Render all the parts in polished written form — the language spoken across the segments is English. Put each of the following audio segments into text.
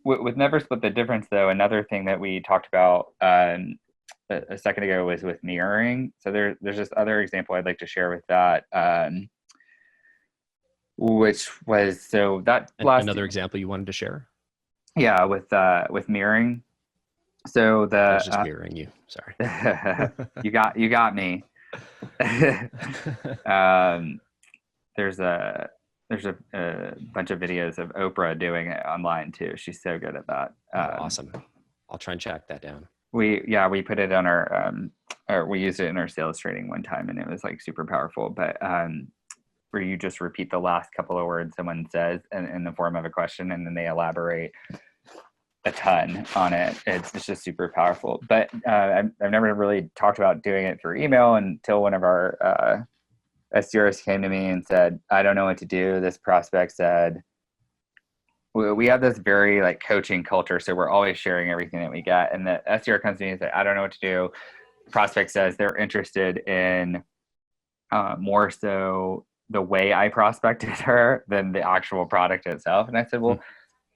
with Never Split the Difference, though, another thing that we talked about a second ago was with mirroring. So there's this other example I'd like to share with that, which was so that last Another example you wanted to share? yeah with mirroring. So I was just mirroring you. Sorry. you got me. um, there's a there's a bunch of videos of Oprah doing it online too. She's so good at that. Oh, awesome. I'll try and track that down. We put it on our or we used it in our sales training one time, and it was like super powerful. But where you just repeat the last couple of words someone says in the form of a question, and then they elaborate a ton on it. It's just super powerful. But I've never really talked about doing it through email until one of our SDRs came to me and said, I don't know what to do. This prospect said, we have this very like coaching culture. So we're always sharing everything that we get. And the SDR comes to me and says, I don't know what to do. Prospect says they're interested in more so the way I prospected her than the actual product itself. And I said, well,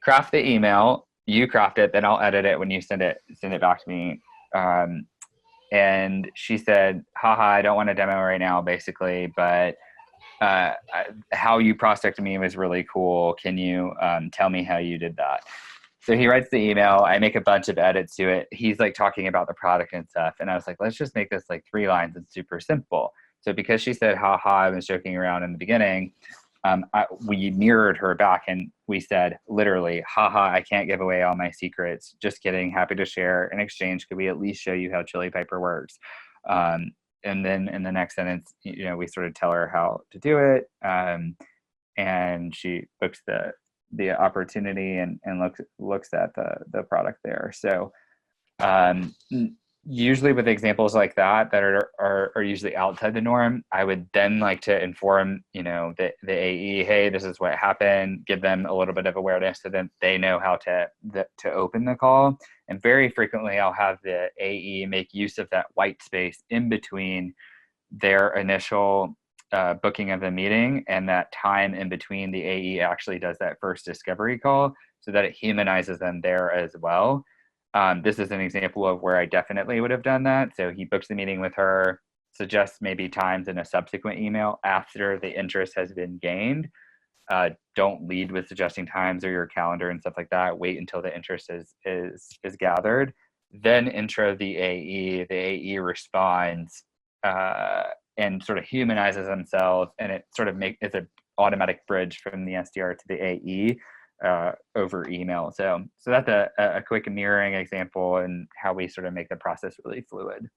craft the email, you craft it, then I'll edit it when you send it back to me. And she said, haha, I don't want a demo right now, basically, but how you prospected me was really cool. Can you tell me how you did that? So he writes the email. I make a bunch of edits to it. He's like talking about the product and stuff. And I was like, let's just make this like 3 lines and super simple. So because she said, haha, I was joking around in the beginning, we mirrored her back and we said, literally, haha, I can't give away all my secrets. Just kidding. Happy to share. In exchange, could we at least show you how Chili Piper works? And then in the next sentence, we sort of tell her how to do it. And she books the opportunity and looks at the product there. So usually with examples like that are usually outside the norm, I would then like to inform the AE, hey, this is what happened, give them a little bit of awareness so that they know how to open the call. And very frequently I'll have the AE make use of that white space in between their initial booking of the meeting and that time in between the AE actually does that first discovery call, so that it humanizes them there as well. This is an example of where I definitely would have done that. So he books the meeting with her, suggests maybe times in a subsequent email after the interest has been gained. Don't lead with suggesting times or your calendar and stuff like that. Wait until the interest is gathered. Then intro the AE. The AE responds and sort of humanizes themselves, and it sort of it's an automatic bridge from the SDR to the AE over email. So that's a quick mirroring example and how we sort of make the process really fluid.